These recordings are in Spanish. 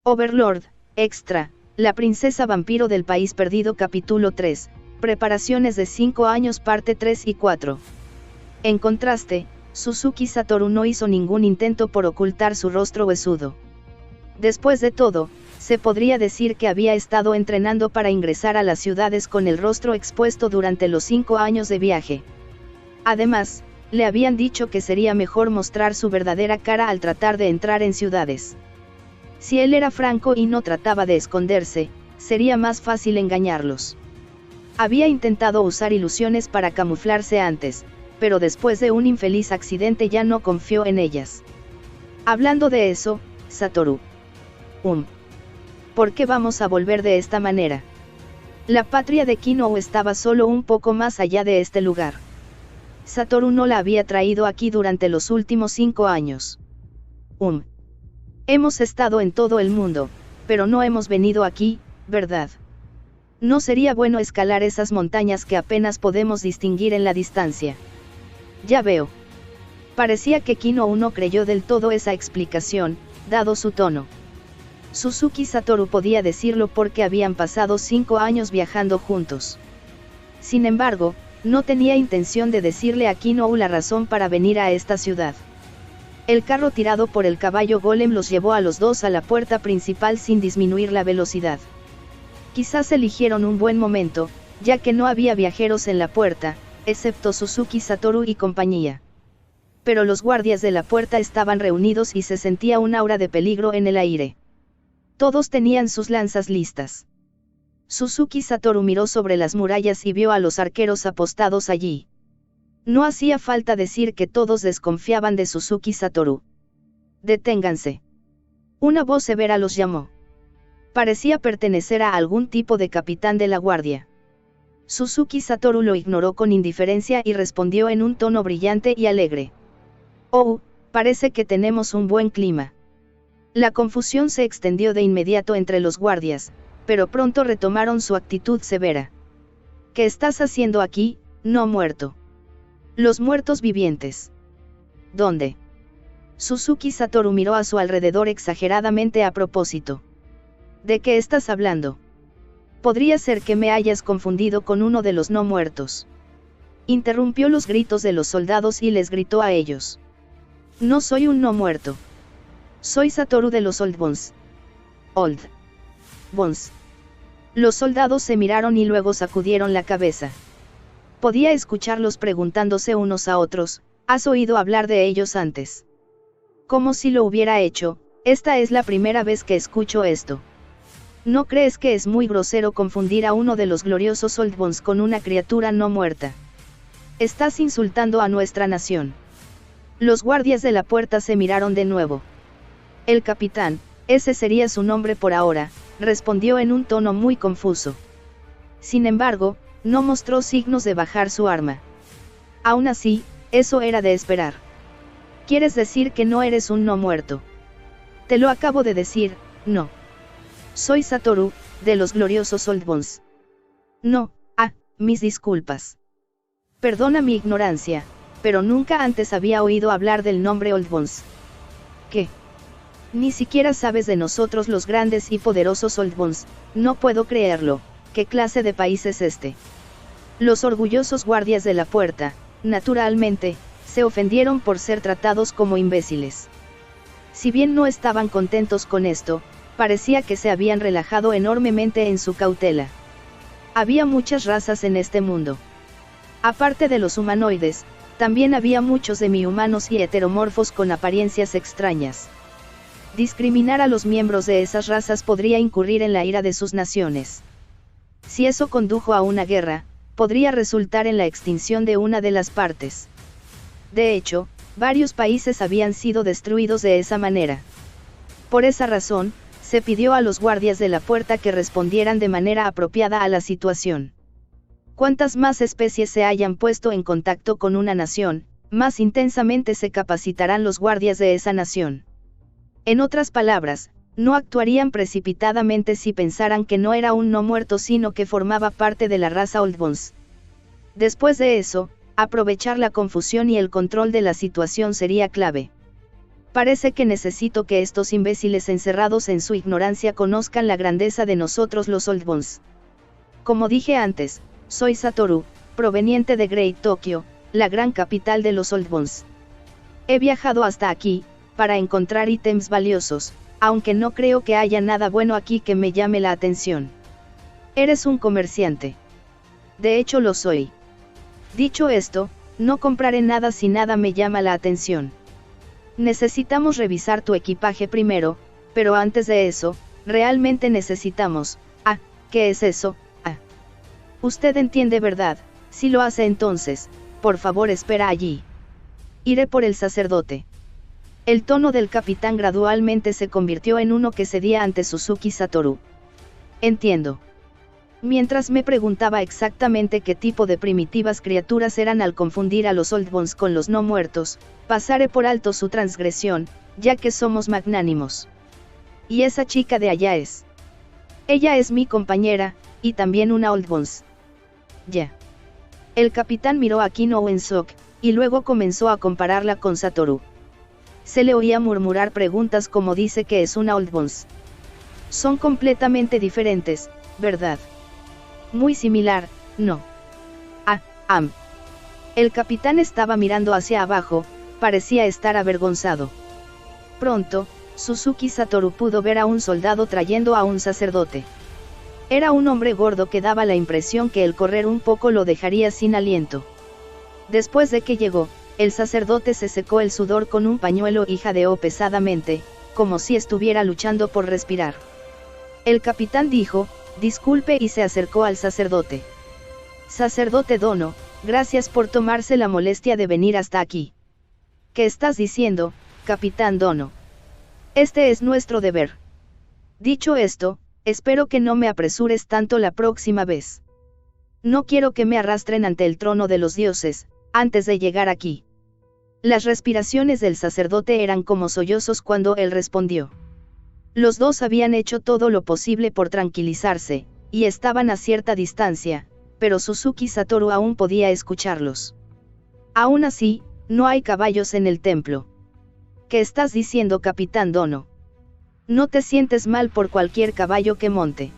Overlord, Extra, La princesa vampiro del país perdido capítulo 3, preparaciones de 5 años parte 3 y 4. En contraste, Suzuki Satoru no hizo ningún intento por ocultar su rostro huesudo. Después de todo, se podría decir que había estado entrenando para ingresar a las ciudades con el rostro expuesto durante los 5 años de viaje. Además, le habían dicho que sería mejor mostrar su verdadera cara al tratar de entrar en ciudades. Si él era franco y no trataba de esconderse, sería más fácil engañarlos. Había intentado usar ilusiones para camuflarse antes, pero después de un infeliz accidente ya no confió en ellas. Hablando de eso, Satoru. ¿Por qué vamos a volver de esta manera? La patria de Kinou estaba solo un poco más allá de este lugar. Satoru no la había traído aquí durante los últimos 5 años. Hemos estado en todo el mundo, pero no hemos venido aquí, ¿verdad? No sería bueno escalar esas montañas que apenas podemos distinguir en la distancia. Ya veo. Parecía que Kinou no creyó del todo esa explicación, dado su tono. Suzuki Satoru podía decirlo porque habían pasado 5 años viajando juntos. Sin embargo, no tenía intención de decirle a Kinou la razón para venir a esta ciudad. El carro tirado por el caballo golem los llevó a los dos a la puerta principal sin disminuir la velocidad. Quizás eligieron un buen momento, ya que no había viajeros en la puerta, excepto Suzuki Satoru y compañía. Pero los guardias de la puerta estaban reunidos y se sentía un aura de peligro en el aire. Todos tenían sus lanzas listas. Suzuki Satoru miró sobre las murallas y vio a los arqueros apostados allí. No hacía falta decir que todos desconfiaban de Suzuki Satoru. «Deténganse». Una voz severa los llamó. Parecía pertenecer a algún tipo de capitán de la guardia. Suzuki Satoru lo ignoró con indiferencia y respondió en un tono brillante y alegre. «Oh, parece que tenemos un buen clima». La confusión se extendió de inmediato entre los guardias, pero pronto retomaron su actitud severa. «¿Qué estás haciendo aquí, no muerto?» «Los muertos vivientes». «¿Dónde?» Suzuki Satoru miró a su alrededor exageradamente a propósito. «¿De qué estás hablando? Podría ser que me hayas confundido con uno de los no muertos». Interrumpió los gritos de los soldados y les gritó a ellos. «No soy un no muerto. Soy Satoru de los Old Bones». «Old Bones». Los soldados se miraron y luego sacudieron la cabeza. Podía escucharlos preguntándose unos a otros, ¿has oído hablar de ellos antes? Como si lo hubiera hecho, esta es la primera vez que escucho esto. ¿No crees que es muy grosero confundir a uno de los gloriosos Old Bones con una criatura no muerta? Estás insultando a nuestra nación. Los guardias de la puerta se miraron de nuevo. El capitán, ese sería su nombre por ahora, respondió en un tono muy confuso. Sin embargo, no mostró signos de bajar su arma. Aún así, eso era de esperar. ¿Quieres decir que no eres un no muerto? Te lo acabo de decir, no. Soy Satoru, de los gloriosos Old Bones. No, mis disculpas. Perdona mi ignorancia, pero nunca antes había oído hablar del nombre Old Bones. ¿Qué? Ni siquiera sabes de nosotros los grandes y poderosos Old Bones, no puedo creerlo. ¿Qué clase de país es este? Los orgullosos guardias de la puerta, naturalmente, se ofendieron por ser tratados como imbéciles. Si bien no estaban contentos con esto, parecía que se habían relajado enormemente en su cautela. Había muchas razas en este mundo. Aparte de los humanoides, también había muchos demi-humanos y heteromorfos con apariencias extrañas. Discriminar a los miembros de esas razas podría incurrir en la ira de sus naciones. Si eso condujo a una guerra, podría resultar en la extinción de una de las partes. De hecho, varios países habían sido destruidos de esa manera. Por esa razón, se pidió a los guardias de la puerta que respondieran de manera apropiada a la situación. Cuantas más especies se hayan puesto en contacto con una nación, más intensamente se capacitarán los guardias de esa nación. En otras palabras, no actuarían precipitadamente si pensaran que no era un no muerto sino que formaba parte de la raza Old Bones. Después de eso, aprovechar la confusión y el control de la situación sería clave. Parece que necesito que estos imbéciles encerrados en su ignorancia conozcan la grandeza de nosotros los Old Ones. Como dije antes, soy Satoru, proveniente de Great Tokyo, la gran capital de los Old Ones. He viajado hasta aquí, para encontrar ítems valiosos, aunque no creo que haya nada bueno aquí que me llame la atención. Eres un comerciante. De hecho lo soy. Dicho esto, no compraré nada si nada me llama la atención. Necesitamos revisar tu equipaje primero, pero antes de eso, realmente necesitamos... Ah, ¿qué es eso? Ah. Usted entiende, ¿verdad? Si lo hace entonces, por favor espera allí. Iré por el sacerdote. El tono del capitán gradualmente se convirtió en uno que cedía ante Suzuki Satoru. Entiendo. Mientras me preguntaba exactamente qué tipo de primitivas criaturas eran al confundir a los Old Ones con los no muertos, pasaré por alto su transgresión, ya que somos magnánimos. Y esa chica de allá es. Ella es mi compañera, y también una Old Ones. Ya. El capitán miró a Kino Uensok, y luego comenzó a compararla con Satoru. Se le oía murmurar preguntas como dice que es una Old Ones. Son completamente diferentes, ¿verdad? Muy similar, ¿no? El capitán estaba mirando hacia abajo, parecía estar avergonzado. Pronto, Suzuki Satoru pudo ver a un soldado trayendo a un sacerdote. Era un hombre gordo que daba la impresión que el correr un poco lo dejaría sin aliento. Después de que llegó, el sacerdote se secó el sudor con un pañuelo y jadeó pesadamente, como si estuviera luchando por respirar. El capitán dijo, disculpe, y se acercó al sacerdote. Sacerdote Dono, gracias por tomarse la molestia de venir hasta aquí. ¿Qué estás diciendo, capitán Dono? Este es nuestro deber. Dicho esto, espero que no me apresures tanto la próxima vez. No quiero que me arrastren ante el trono de los dioses, antes de llegar aquí. Las respiraciones del sacerdote eran como sollozos cuando él respondió. Los dos habían hecho todo lo posible por tranquilizarse, y estaban a cierta distancia, pero Suzuki Satoru aún podía escucharlos. Aún así, no hay caballos en el templo. ¿Qué estás diciendo, capitán Dono? No te sientes mal por cualquier caballo que monte.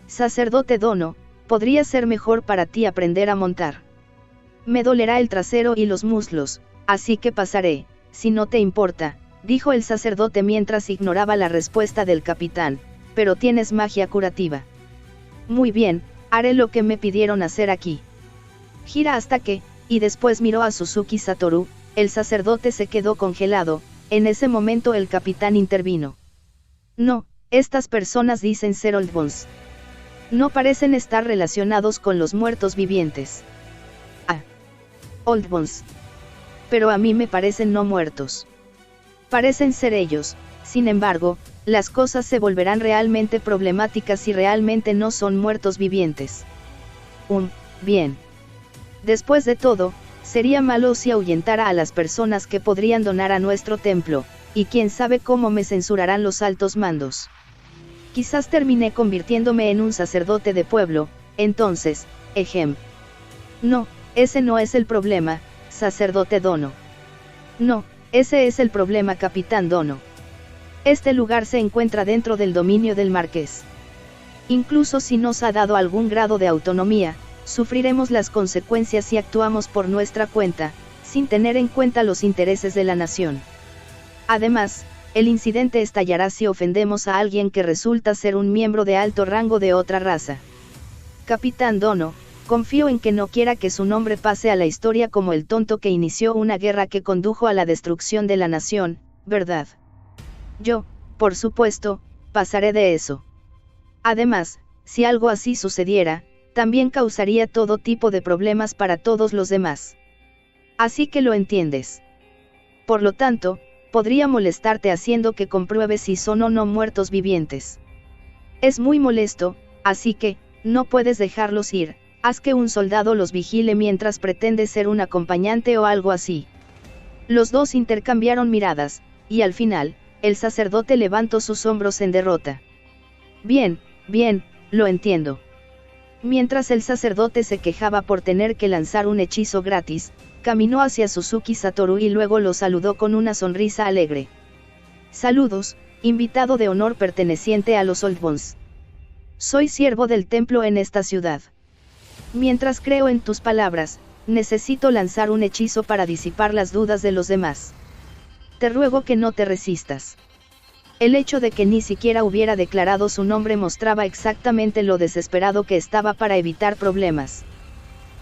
Sacerdote Dono, podría ser mejor para ti aprender a montar. Me dolerá el trasero y los muslos, así que pasaré, si no te importa, dijo el sacerdote mientras ignoraba la respuesta del capitán, pero tienes magia curativa. Muy bien, haré lo que me pidieron hacer aquí. Gira hasta que, y después miró a Suzuki Satoru, el sacerdote se quedó congelado, en ese momento el capitán intervino. No, estas personas dicen ser Old Ones. No parecen estar relacionados con los muertos vivientes. Ah. Old Ones. Pero a mí me parecen no muertos. Parecen ser ellos, sin embargo, las cosas se volverán realmente problemáticas si realmente no son muertos vivientes. Bien. Después de todo, sería malo si ahuyentara a las personas que podrían donar a nuestro templo, y quién sabe cómo me censurarán los altos mandos. Quizás terminé convirtiéndome en un sacerdote de pueblo, entonces, No, ese no es el problema, sacerdote Dono. No, ese es el problema, capitán Dono. Este lugar se encuentra dentro del dominio del marqués. Incluso si nos ha dado algún grado de autonomía, sufriremos las consecuencias si actuamos por nuestra cuenta, sin tener en cuenta los intereses de la nación. Además, el incidente estallará si ofendemos a alguien que resulta ser un miembro de alto rango de otra raza. Capitán Dono, confío en que no quiera que su nombre pase a la historia como el tonto que inició una guerra que condujo a la destrucción de la nación, ¿verdad? Yo, por supuesto, pasaré de eso. Además, si algo así sucediera, también causaría todo tipo de problemas para todos los demás. Así que lo entiendes. Por lo tanto, podría molestarte haciendo que compruebes si son o no muertos vivientes. Es muy molesto, así que, no puedes dejarlos ir. Haz que un soldado los vigile mientras pretende ser un acompañante o algo así. Los dos intercambiaron miradas, y al final, el sacerdote levantó sus hombros en derrota. Bien, lo entiendo. Mientras el sacerdote se quejaba por tener que lanzar un hechizo gratis, caminó hacia Suzuki Satoru y luego lo saludó con una sonrisa alegre. Saludos, invitado de honor perteneciente a los Old Bones. Soy siervo del templo en esta ciudad. Mientras creo en tus palabras, necesito lanzar un hechizo para disipar las dudas de los demás. Te ruego que no te resistas. El hecho de que ni siquiera hubiera declarado su nombre mostraba exactamente lo desesperado que estaba para evitar problemas.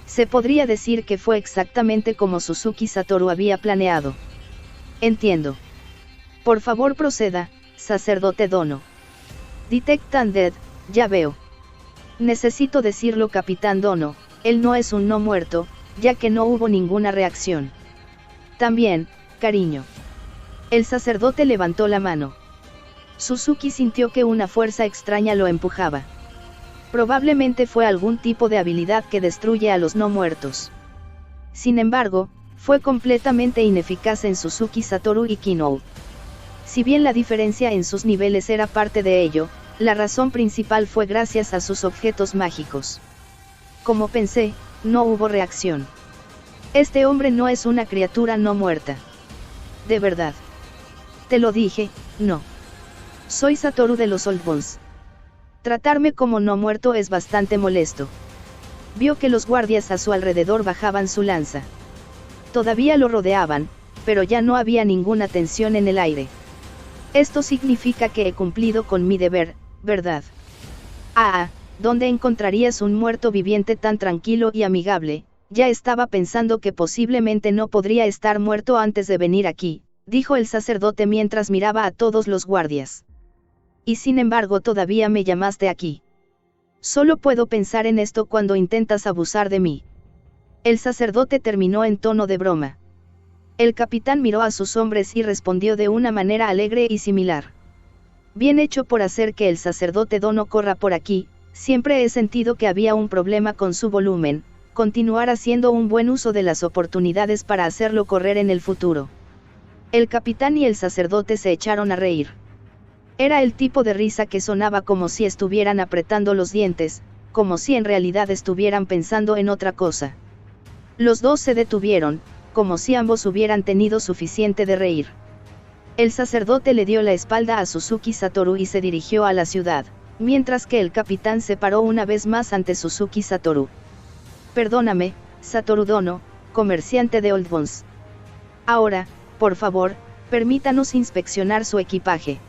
Se podría decir que fue exactamente como Suzuki Satoru había planeado. Entiendo. Por favor proceda, sacerdote Dono. Detected, ya veo. Necesito decirlo, capitán Dono, él no es un no muerto, ya que no hubo ninguna reacción. También, cariño. El sacerdote levantó la mano. Suzuki sintió que una fuerza extraña lo empujaba. Probablemente fue algún tipo de habilidad que destruye a los no muertos. Sin embargo, fue completamente ineficaz en Suzuki Satoru y Kinou. Si bien la diferencia en sus niveles era parte de ello, la razón principal fue gracias a sus objetos mágicos. Como pensé, no hubo reacción. Este hombre no es una criatura no muerta. De verdad. Te lo dije, no. Soy Satoru de los Old Bones. Tratarme como no muerto es bastante molesto. Vio que los guardias a su alrededor bajaban su lanza. Todavía lo rodeaban, pero ya no había ninguna tensión en el aire. Esto significa que he cumplido con mi deber, ¿verdad? ¿Dónde encontrarías un muerto viviente tan tranquilo y amigable? Ya estaba pensando que posiblemente no podría estar muerto antes de venir aquí, dijo el sacerdote mientras miraba a todos los guardias. Y sin embargo todavía me llamaste aquí. Solo puedo pensar en esto cuando intentas abusar de mí. El sacerdote terminó en tono de broma. El capitán miró a sus hombres y respondió de una manera alegre y similar. Bien hecho por hacer que el sacerdote Dono corra por aquí, siempre he sentido que había un problema con su volumen, continuar haciendo un buen uso de las oportunidades para hacerlo correr en el futuro. El capitán y el sacerdote se echaron a reír. Era el tipo de risa que sonaba como si estuvieran apretando los dientes, como si en realidad estuvieran pensando en otra cosa. Los dos se detuvieron, como si ambos hubieran tenido suficiente de reír. El sacerdote le dio la espalda a Suzuki Satoru y se dirigió a la ciudad, mientras que el capitán se paró una vez más ante Suzuki Satoru. Perdóname, Satoru Dono, comerciante de Old Bones. Ahora, por favor, permítanos inspeccionar su equipaje.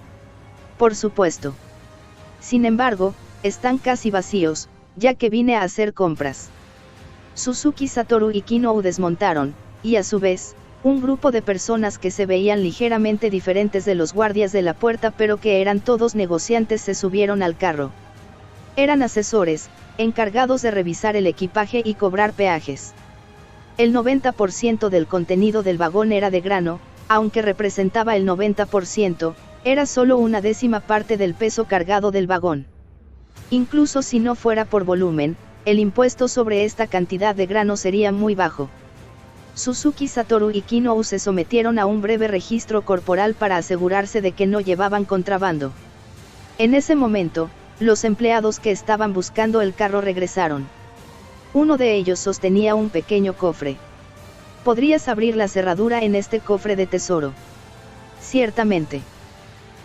Por supuesto. Sin embargo, están casi vacíos, ya que vine a hacer compras. Suzuki Satoru y Kinou desmontaron, y a su vez, un grupo de personas que se veían ligeramente diferentes de los guardias de la puerta pero que eran todos negociantes se subieron al carro. Eran asesores, encargados de revisar el equipaje y cobrar peajes. El 90% del contenido del vagón era de grano, aunque representaba el 90%, era solo una décima parte del peso cargado del vagón. Incluso si no fuera por volumen, el impuesto sobre esta cantidad de grano sería muy bajo. Suzuki Satoru y Kinou se sometieron a un breve registro corporal para asegurarse de que no llevaban contrabando. En ese momento, los empleados que estaban buscando el carro regresaron. Uno de ellos sostenía un pequeño cofre. ¿Podrías abrir la cerradura en este cofre de tesoro? Ciertamente.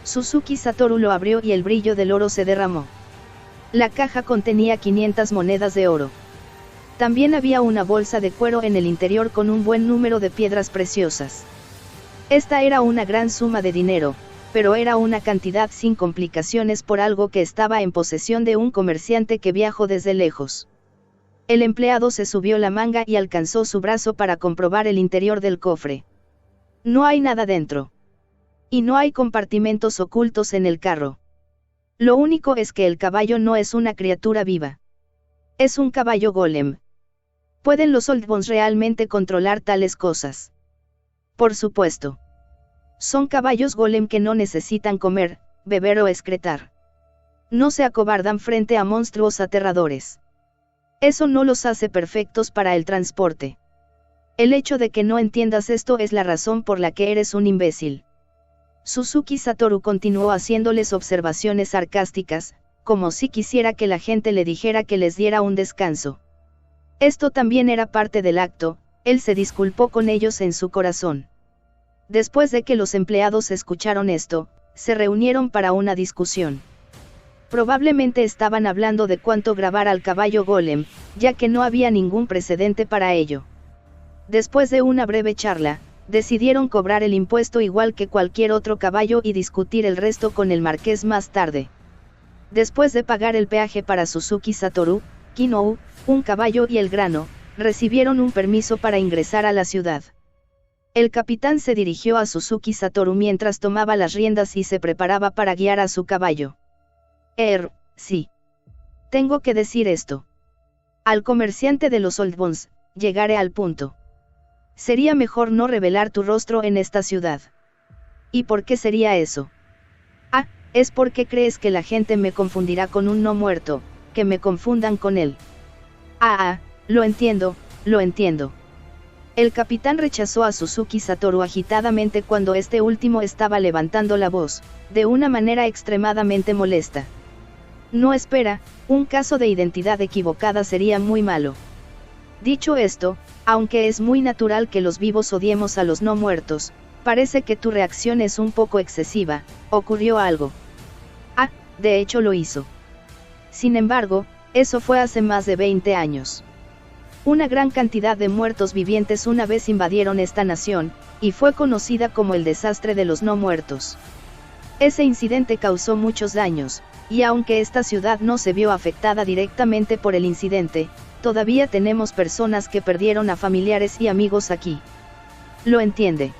Suzuki Satoru lo abrió y el brillo del oro se derramó. La caja contenía 500 monedas de oro. También había una bolsa de cuero en el interior con un buen número de piedras preciosas. Esta era una gran suma de dinero, pero era una cantidad sin complicaciones por algo que estaba en posesión de un comerciante que viajó desde lejos. El empleado se subió la manga y alcanzó su brazo para comprobar el interior del cofre. No hay nada dentro. Y no hay compartimentos ocultos en el carro. Lo único es que el caballo no es una criatura viva. Es un caballo golem. ¿Pueden los Old Bones realmente controlar tales cosas? Por supuesto. Son caballos golem que no necesitan comer, beber o excretar. No se acobardan frente a monstruos aterradores. Eso no los hace perfectos para el transporte. El hecho de que no entiendas esto es la razón por la que eres un imbécil. Suzuki Satoru continuó haciéndoles observaciones sarcásticas, como si quisiera que la gente le dijera que les diera un descanso. Esto también era parte del acto, Él se disculpó con ellos en su corazón. Después de que los empleados escucharon esto, se reunieron para una discusión. Probablemente estaban hablando de cuánto grabar al caballo Golem, ya que no había ningún precedente para ello. Después de una breve charla, decidieron cobrar el impuesto igual que cualquier otro caballo y discutir el resto con el marqués más tarde. Después de pagar el peaje para Suzuki Satoru, Kinou, un caballo y el grano, recibieron un permiso para ingresar a la ciudad. El capitán se dirigió a Suzuki Satoru mientras tomaba las riendas y se preparaba para guiar a su caballo. Sí. Tengo que decir esto. Al comerciante de los Old Bones, llegaré al punto. Sería mejor no revelar tu rostro en esta ciudad. ¿Y por qué sería eso? Es porque crees que la gente me confundirá con un no muerto, que me confundan con él. Lo entiendo, lo entiendo. El capitán rechazó a Suzuki Satoru agitadamente cuando este último estaba levantando la voz, de una manera extremadamente molesta. No espera, un caso de identidad equivocada sería muy malo. Dicho esto, aunque es muy natural que los vivos odiemos a los no muertos, parece que tu reacción es un poco excesiva. ¿Ocurrió algo? De hecho lo hizo. Sin embargo, eso fue hace más de 20 años. Una gran cantidad de muertos vivientes una vez invadieron esta nación, y fue conocida como el desastre de los no muertos. Ese incidente causó muchos daños, y aunque esta ciudad no se vio afectada directamente por el incidente, todavía tenemos personas que perdieron a familiares y amigos aquí. ¿Lo entiende?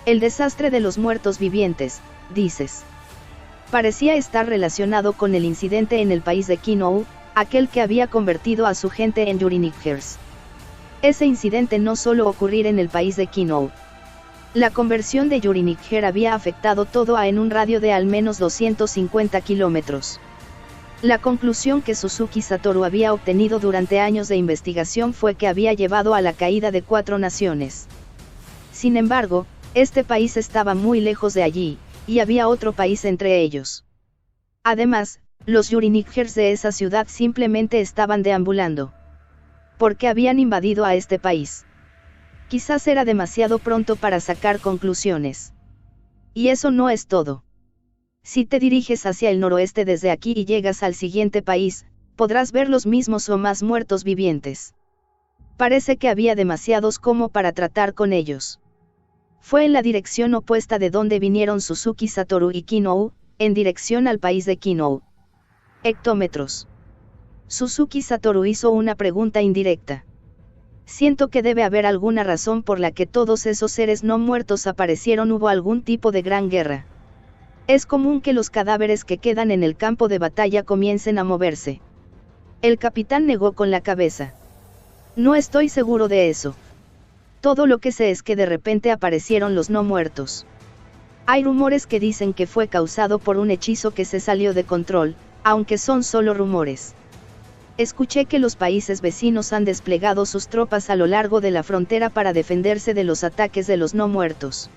El desastre de los muertos vivientes, dices. Parecía estar relacionado con el incidente en el país de Kinou, aquel que había convertido a su gente en Yurinickers. Ese incidente no solo ocurrir en el país de Kinou. La conversión de Yurinicker había afectado todo en un radio de al menos 250 kilómetros. La conclusión que Suzuki Satoru había obtenido durante años de investigación fue que había llevado a la caída de 4 naciones. Sin embargo, este país estaba muy lejos de allí, y había otro país entre ellos. Además, los Yurinickers de esa ciudad simplemente estaban deambulando. ¿Por qué habían invadido a este país? Quizás era demasiado pronto para sacar conclusiones. Y eso no es todo. Si te diriges hacia el noroeste desde aquí y llegas al siguiente país, podrás ver los mismos o más muertos vivientes. Parece que había demasiados como para tratar con ellos. Fue en la dirección opuesta de donde vinieron Suzuki Satoru y Kinou, en dirección al país de Kinou. Hectómetros. Suzuki Satoru hizo una pregunta indirecta. Siento que debe haber alguna razón por la que todos esos seres no muertos aparecieron. Hubo algún tipo de gran guerra. Es común que los cadáveres que quedan en el campo de batalla comiencen a moverse. El capitán negó con la cabeza. No estoy seguro de eso. Todo lo que sé es que de repente aparecieron los no muertos. Hay rumores que dicen que fue causado por un hechizo que se salió de control, aunque son solo rumores. Escuché que los países vecinos han desplegado sus tropas a lo largo de la frontera para defenderse de los ataques de los no muertos.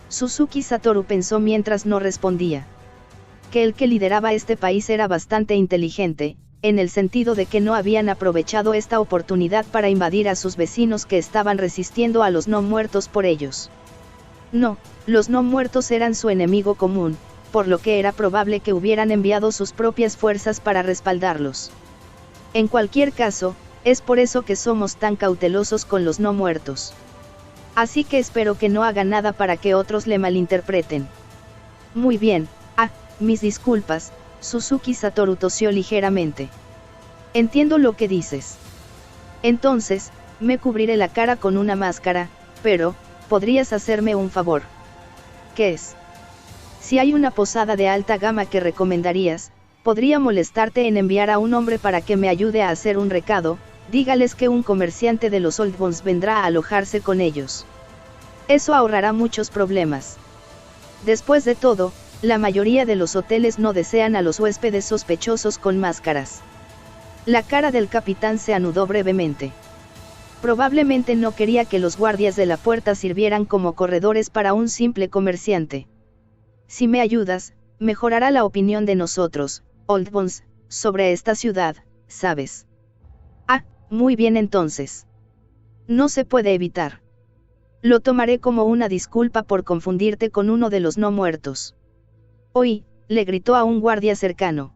Suzuki Satoru pensó mientras no respondía. Que el que lideraba este país era bastante inteligente, en el sentido de que no habían aprovechado esta oportunidad para invadir a sus vecinos que estaban resistiendo a los no muertos por ellos. No, los no muertos eran su enemigo común, por lo que era probable que hubieran enviado sus propias fuerzas para respaldarlos. En cualquier caso, es por eso que somos tan cautelosos con los no muertos. Así que espero que no haga nada para que otros le malinterpreten. Muy bien, mis disculpas. Suzuki Satoru tosió ligeramente. Entiendo lo que dices. Entonces, me cubriré la cara con una máscara, pero, ¿podrías hacerme un favor? ¿Qué es? Si hay una posada de alta gama que recomendarías, podría molestarte en enviar a un hombre para que me ayude a hacer un recado. Dígales que un comerciante de los Old Bones vendrá a alojarse con ellos. Eso ahorrará muchos problemas. Después de todo, la mayoría de los hoteles no desean a los huéspedes sospechosos con máscaras. La cara del capitán se anudó brevemente. Probablemente no quería que los guardias de la puerta sirvieran como corredores para un simple comerciante. Si me ayudas, mejorará la opinión de nosotros, Old Bones, sobre esta ciudad, ¿sabes? Muy bien entonces. No se puede evitar. Lo tomaré como una disculpa por confundirte con uno de los no muertos. Oí, le gritó a un guardia cercano.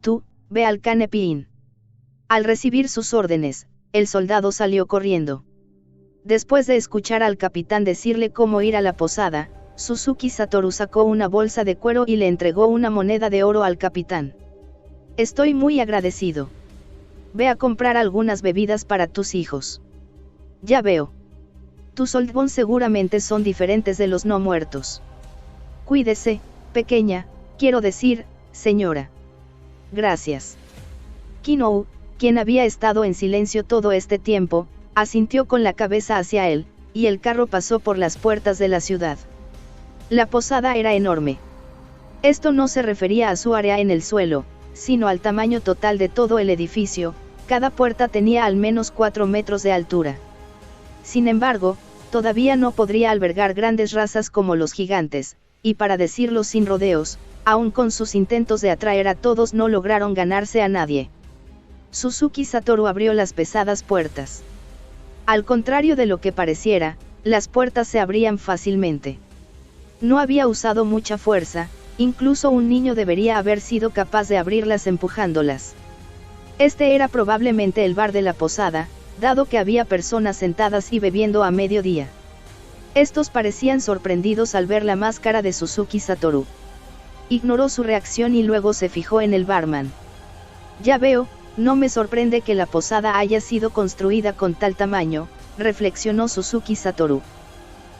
Tú, ve al Canepy Inn. Al recibir sus órdenes, el soldado salió corriendo. Después de escuchar al capitán decirle cómo ir a la posada, Suzuki Satoru sacó una bolsa de cuero y le entregó una moneda de oro al capitán. Estoy muy agradecido. Ve a comprar algunas bebidas para tus hijos. Ya veo. Tus Oldbon seguramente son diferentes de los no muertos. Cuídese, pequeña, quiero decir, señora. Gracias. Kinou, quien había estado en silencio todo este tiempo, asintió con la cabeza hacia él, y el carro pasó por las puertas de la ciudad. La posada era enorme. Esto no se refería a su área en el suelo, sino al tamaño total de todo el edificio. Cada puerta tenía al menos 4 metros de altura. Sin embargo, todavía no podría albergar grandes razas como los gigantes, y para decirlo sin rodeos, aun con sus intentos de atraer a todos no lograron ganarse a nadie. Suzuki Satoru abrió las pesadas puertas. Al contrario de lo que pareciera, las puertas se abrían fácilmente. No había usado mucha fuerza, incluso un niño debería haber sido capaz de abrirlas empujándolas. Este era probablemente el bar de la posada, dado que había personas sentadas y bebiendo a mediodía. Estos parecían sorprendidos al ver la máscara de Suzuki Satoru. Ignoró su reacción y luego se fijó en el barman. Ya veo, no me sorprende que la posada haya sido construida con tal tamaño, reflexionó Suzuki Satoru.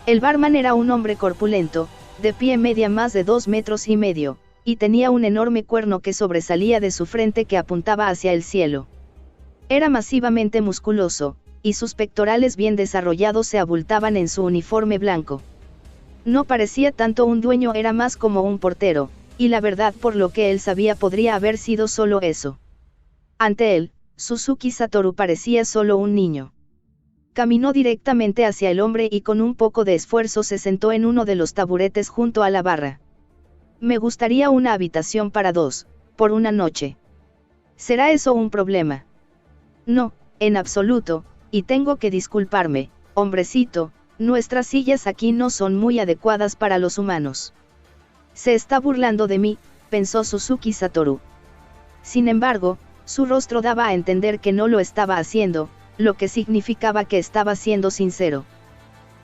El barman era un hombre corpulento, de pie media más de 2,5 metros, y tenía un enorme cuerno que sobresalía de su frente que apuntaba hacia el cielo. Era masivamente musculoso, y sus pectorales bien desarrollados se abultaban en su uniforme blanco. No parecía tanto un dueño, era más como un portero, y la verdad por lo que él sabía podría haber sido solo eso. Ante él, Suzuki Satoru parecía solo un niño. Caminó directamente hacia el hombre y con un poco de esfuerzo se sentó en uno de los taburetes junto a la barra. Me gustaría una habitación para 2, por una noche. ¿Será eso un problema? No, en absoluto, y tengo que disculparme, hombrecito, nuestras sillas aquí no son muy adecuadas para los humanos. Se está burlando de mí, pensó Suzuki Satoru. Sin embargo, su rostro daba a entender que no lo estaba haciendo, lo que significaba que estaba siendo sincero.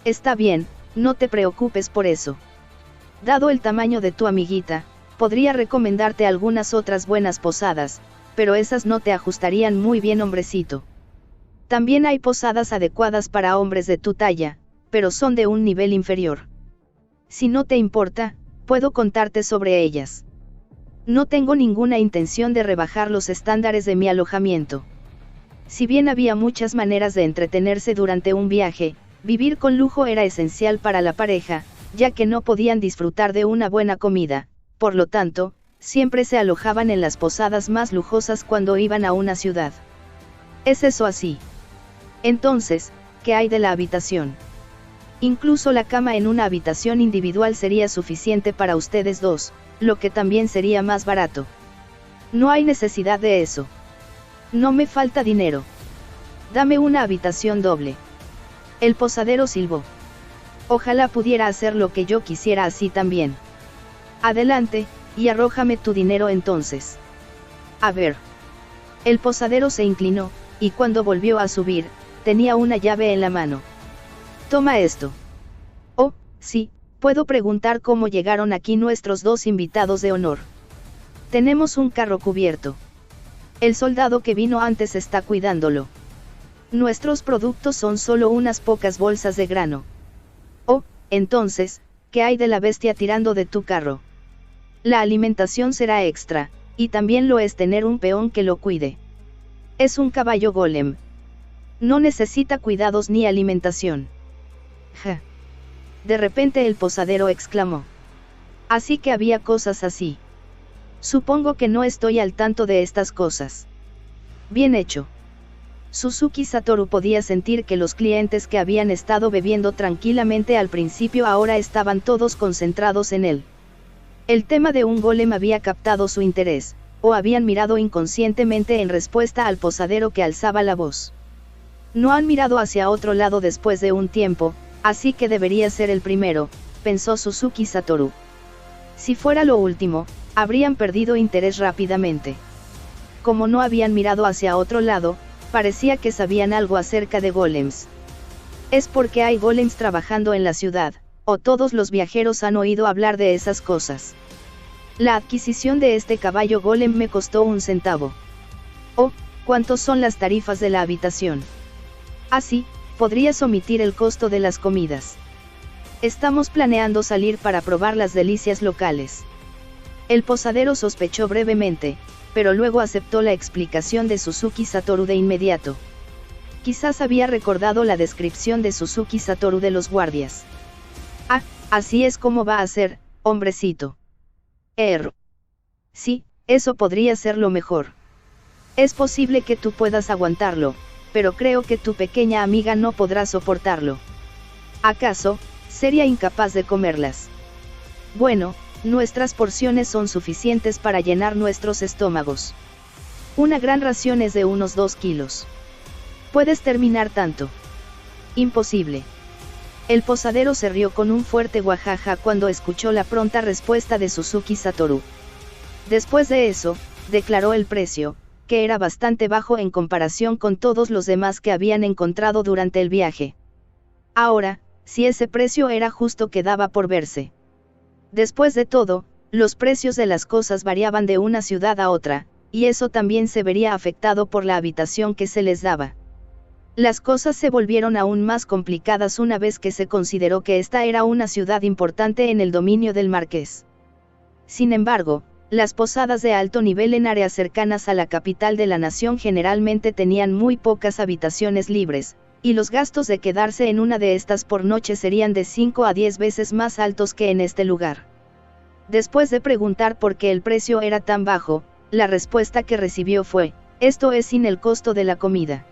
Está bien, no te preocupes por eso. Dado el tamaño de tu amiguita, podría recomendarte algunas otras buenas posadas, pero esas no te ajustarían muy bien, hombrecito. También hay posadas adecuadas para hombres de tu talla, pero son de un nivel inferior. Si no te importa, puedo contarte sobre ellas. No tengo ninguna intención de rebajar los estándares de mi alojamiento. Si bien había muchas maneras de entretenerse durante un viaje, vivir con lujo era esencial para la pareja, ya que no podían disfrutar de una buena comida, por lo tanto, siempre se alojaban en las posadas más lujosas cuando iban a una ciudad. ¿Es eso así? Entonces, ¿qué hay de la habitación? Incluso la cama en una habitación individual sería suficiente para ustedes dos, lo que también sería más barato. No hay necesidad de eso. No me falta dinero. Dame una habitación doble. El posadero silbó. Ojalá pudiera hacer lo que yo quisiera así también. Adelante, y arrójame tu dinero entonces. A ver. El posadero se inclinó, y cuando volvió a subir, tenía una llave en la mano. Toma esto. Oh, sí, puedo preguntar cómo llegaron aquí nuestros dos invitados de honor. Tenemos un carro cubierto. El soldado que vino antes está cuidándolo. Nuestros productos son solo unas pocas bolsas de grano. Oh, entonces, ¿qué hay de la bestia tirando de tu carro? La alimentación será extra, y también lo es tener un peón que lo cuide. Es un caballo golem. No necesita cuidados ni alimentación. Ja. De repente el posadero exclamó. Así que había cosas así. Supongo que no estoy al tanto de estas cosas. Bien hecho. Suzuki Satoru podía sentir que los clientes que habían estado bebiendo tranquilamente al principio ahora estaban todos concentrados en él. El tema de un golem había captado su interés, o habían mirado inconscientemente en respuesta al posadero que alzaba la voz. No han mirado hacia otro lado después de un tiempo, así que debería ser el primero, pensó Suzuki Satoru. Si fuera lo último, habrían perdido interés rápidamente. Como no habían mirado hacia otro lado, parecía que sabían algo acerca de golems. Es porque hay golems trabajando en la ciudad, o todos los viajeros han oído hablar de esas cosas. La adquisición de este caballo golem me costó 1 centavo. Oh, ¿cuántos son las tarifas de la habitación? Así, podrías omitir el costo de las comidas. Estamos planeando salir para probar las delicias locales. El posadero sospechó brevemente, pero luego aceptó la explicación de Suzuki Satoru de inmediato. Quizás había recordado la descripción de Suzuki Satoru de los guardias. Ah, así es como va a ser, hombrecito. Sí, eso podría ser lo mejor. Es posible que tú puedas aguantarlo, pero creo que tu pequeña amiga no podrá soportarlo. ¿Acaso, sería incapaz de comerlas? Bueno, nuestras porciones son suficientes para llenar nuestros estómagos. Una gran ración es de unos 2 kilos. ¿Puedes terminar tanto? Imposible. El posadero se rió con un fuerte guajaja cuando escuchó la pronta respuesta de Suzuki Satoru. Después de eso, declaró el precio, que era bastante bajo en comparación con todos los demás que habían encontrado durante el viaje. Ahora, si ese precio era justo quedaba por verse. Después de todo, los precios de las cosas variaban de una ciudad a otra, y eso también se vería afectado por la habitación que se les daba. Las cosas se volvieron aún más complicadas una vez que se consideró que esta era una ciudad importante en el dominio del marqués. Sin embargo, las posadas de alto nivel en áreas cercanas a la capital de la nación generalmente tenían muy pocas habitaciones libres, y los gastos de quedarse en una de estas por noche serían de 5 a 10 veces más altos que en este lugar. Después de preguntar por qué el precio era tan bajo, la respuesta que recibió fue: esto es sin el costo de la comida.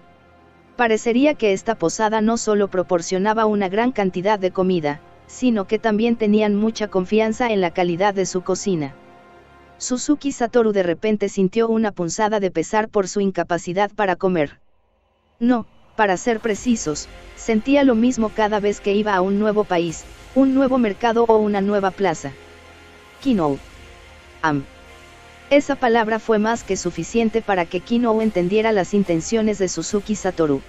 Parecería que esta posada no solo proporcionaba una gran cantidad de comida, sino que también tenían mucha confianza en la calidad de su cocina. Suzuki Satoru de repente sintió una punzada de pesar por su incapacidad para comer. No, para ser precisos, sentía lo mismo cada vez que iba a un nuevo país, un nuevo mercado o una nueva plaza. Kinou. Esa palabra fue más que suficiente para que Kinou entendiera las intenciones de Suzuki Satoru.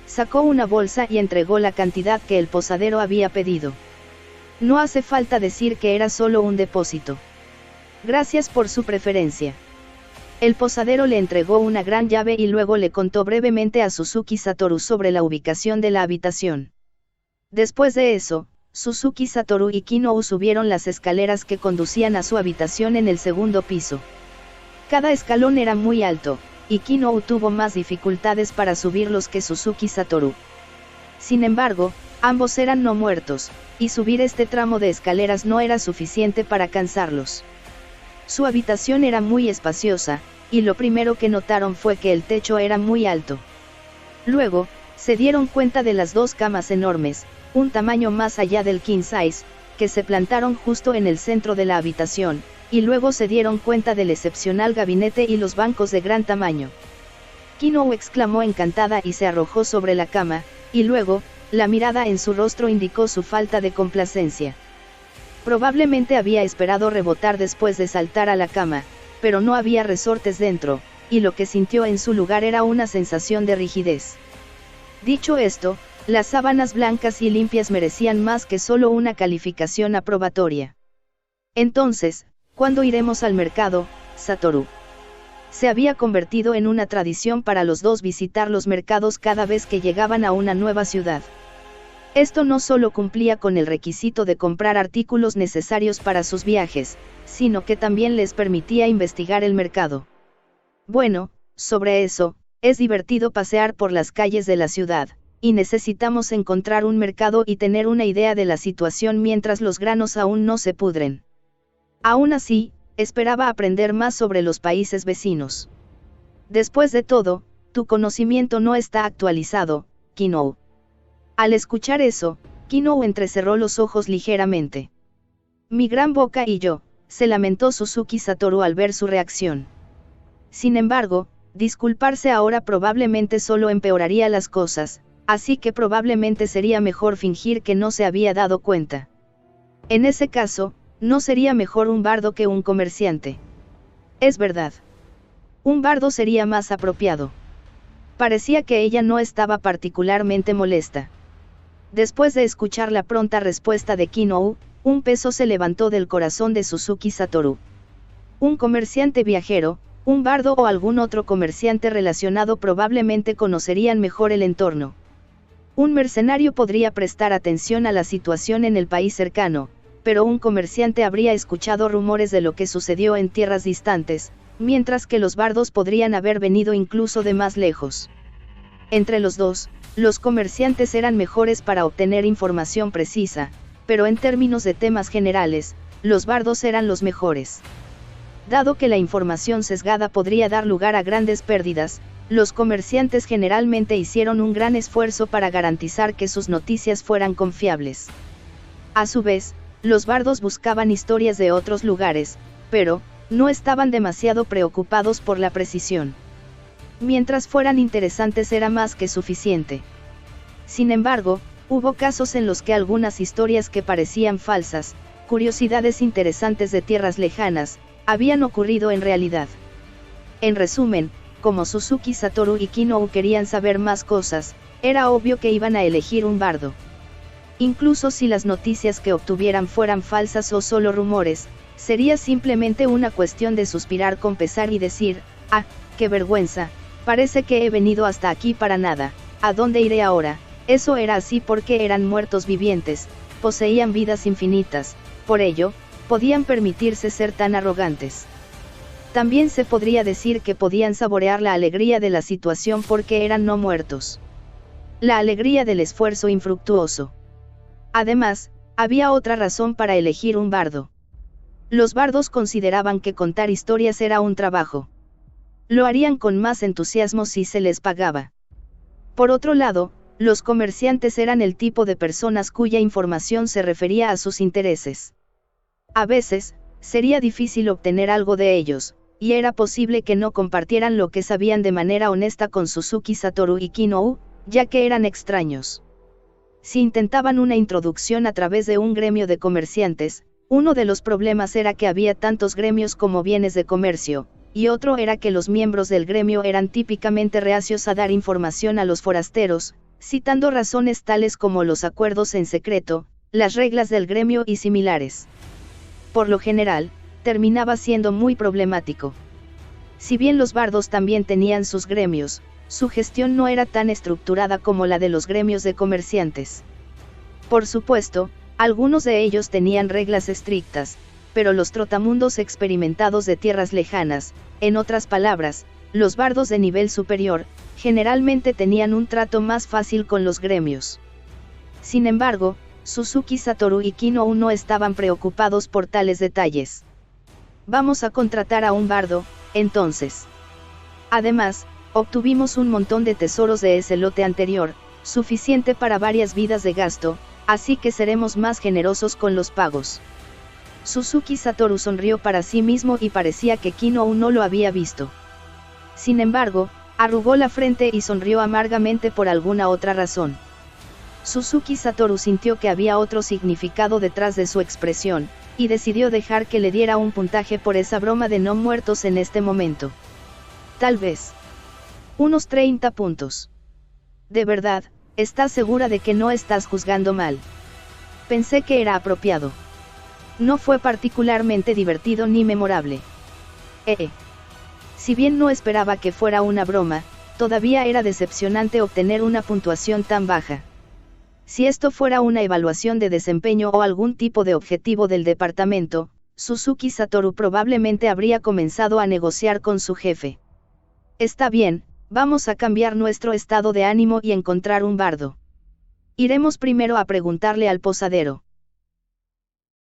Sacó una bolsa y entregó la cantidad que el posadero había pedido. No hace falta decir que era solo un depósito. Gracias por su preferencia. El posadero le entregó una gran llave y luego le contó brevemente a Suzuki Satoru sobre la ubicación de la habitación. Después de eso, Suzuki Satoru y Kinou subieron las escaleras que conducían a su habitación en el segundo piso. Cada escalón era muy alto, y Kinou tuvo más dificultades para subirlos que Suzuki Satoru. Sin embargo, ambos eran no muertos, y subir este tramo de escaleras no era suficiente para cansarlos. Su habitación era muy espaciosa, y lo primero que notaron fue que el techo era muy alto. Luego, se dieron cuenta de las 2 camas enormes, un tamaño más allá del king size, que se plantaron justo en el centro de la habitación, y luego se dieron cuenta del excepcional gabinete y los bancos de gran tamaño. Kinou exclamó encantada y se arrojó sobre la cama, y luego, la mirada en su rostro indicó su falta de complacencia. Probablemente había esperado rebotar después de saltar a la cama, pero no había resortes dentro, y lo que sintió en su lugar era una sensación de rigidez. Dicho esto, las sábanas blancas y limpias merecían más que solo una calificación aprobatoria. Entonces, ¿cuándo iremos al mercado, Satoru? Se había convertido en una tradición para los dos visitar los mercados cada vez que llegaban a una nueva ciudad. Esto no solo cumplía con el requisito de comprar artículos necesarios para sus viajes, sino que también les permitía investigar el mercado. Bueno, sobre eso, es divertido pasear por las calles de la ciudad, y necesitamos encontrar un mercado y tener una idea de la situación mientras los granos aún no se pudren. Aún así, esperaba aprender más sobre los países vecinos. Después de todo, tu conocimiento no está actualizado, Kinou. Al escuchar eso, Kinou entrecerró los ojos ligeramente. Mi gran boca y yo, se lamentó Suzuki Satoru al ver su reacción. Sin embargo, Disculparse ahora probablemente solo empeoraría las cosas, así que probablemente sería mejor fingir que no se había dado cuenta. En ese caso, no sería mejor un bardo que un comerciante. Es verdad. Un bardo sería más apropiado. Parecía que ella no estaba particularmente molesta. Después de escuchar la pronta respuesta de Kinou, un peso se levantó del corazón de Suzuki Satoru. Un comerciante viajero, un bardo o algún otro comerciante relacionado probablemente conocerían mejor el entorno. Un mercenario podría prestar atención a la situación en el país cercano, pero un comerciante habría escuchado rumores de lo que sucedió en tierras distantes, mientras que los bardos podrían haber venido incluso de más lejos. Entre los dos, los comerciantes eran mejores para obtener información precisa, pero en términos de temas generales, los bardos eran los mejores. Dado que la información sesgada podría dar lugar a grandes pérdidas, los comerciantes generalmente hicieron un gran esfuerzo para garantizar que sus noticias fueran confiables. A su vez, los bardos buscaban historias de otros lugares, pero no estaban demasiado preocupados por la precisión. Mientras fueran interesantes era más que suficiente. Sin embargo, hubo casos en los que algunas historias que parecían falsas, curiosidades interesantes de tierras lejanas, habían ocurrido en realidad. En resumen, como Suzuki Satoru y Kinou querían saber más cosas, era obvio que iban a elegir un bardo. Incluso si las noticias que obtuvieran fueran falsas o solo rumores, sería simplemente una cuestión de suspirar con pesar y decir, «Ah, qué vergüenza, parece que he venido hasta aquí para nada, ¿a dónde iré ahora?». Eso era así porque eran muertos vivientes, poseían vidas infinitas, por ello, podían permitirse ser tan arrogantes. También se podría decir que podían saborear la alegría de la situación porque eran no muertos. La alegría del esfuerzo infructuoso. Además, había otra razón para elegir un bardo. Los bardos consideraban que contar historias era un trabajo. Lo harían con más entusiasmo si se les pagaba. Por otro lado, los comerciantes eran el tipo de personas cuya información se refería a sus intereses. A veces, sería difícil obtener algo de ellos, y era posible que no compartieran lo que sabían de manera honesta con Suzuki Satoru y Kinou, ya que eran extraños. Si intentaban una introducción a través de un gremio de comerciantes, uno de los problemas era que había tantos gremios como bienes de comercio, y otro era que los miembros del gremio eran típicamente reacios a dar información a los forasteros, citando razones tales como los acuerdos en secreto, las reglas del gremio y similares. Por lo general, terminaba siendo muy problemático. Si bien los bardos también tenían sus gremios, su gestión no era tan estructurada como la de los gremios de comerciantes. Por supuesto, algunos de ellos tenían reglas estrictas, pero los trotamundos experimentados de tierras lejanas, en otras palabras, los bardos de nivel superior, generalmente tenían un trato más fácil con los gremios. Sin embargo, Suzuki Satoru y Kinou no estaban preocupados por tales detalles. «Vamos a contratar a un bardo, entonces. Además, obtuvimos un montón de tesoros de ese lote anterior, suficiente para varias vidas de gasto, así que seremos más generosos con los pagos». Suzuki Satoru sonrió para sí mismo y parecía que Kinou no lo había visto. Sin embargo, arrugó la frente y sonrió amargamente por alguna otra razón. Suzuki Satoru sintió que había otro significado detrás de su expresión, y decidió dejar que le diera un puntaje por esa broma de no muertos en este momento. Tal vez unos 30 puntos. De verdad, ¿estás segura de que no estás juzgando mal? Pensé que era apropiado. No fue particularmente divertido ni memorable. Si bien no esperaba que fuera una broma, todavía era decepcionante obtener una puntuación tan baja. Si esto fuera una evaluación de desempeño o algún tipo de objetivo del departamento, Suzuki Satoru probablemente habría comenzado a negociar con su jefe. Está bien, vamos a cambiar nuestro estado de ánimo y encontrar un bardo. Iremos primero a preguntarle al posadero.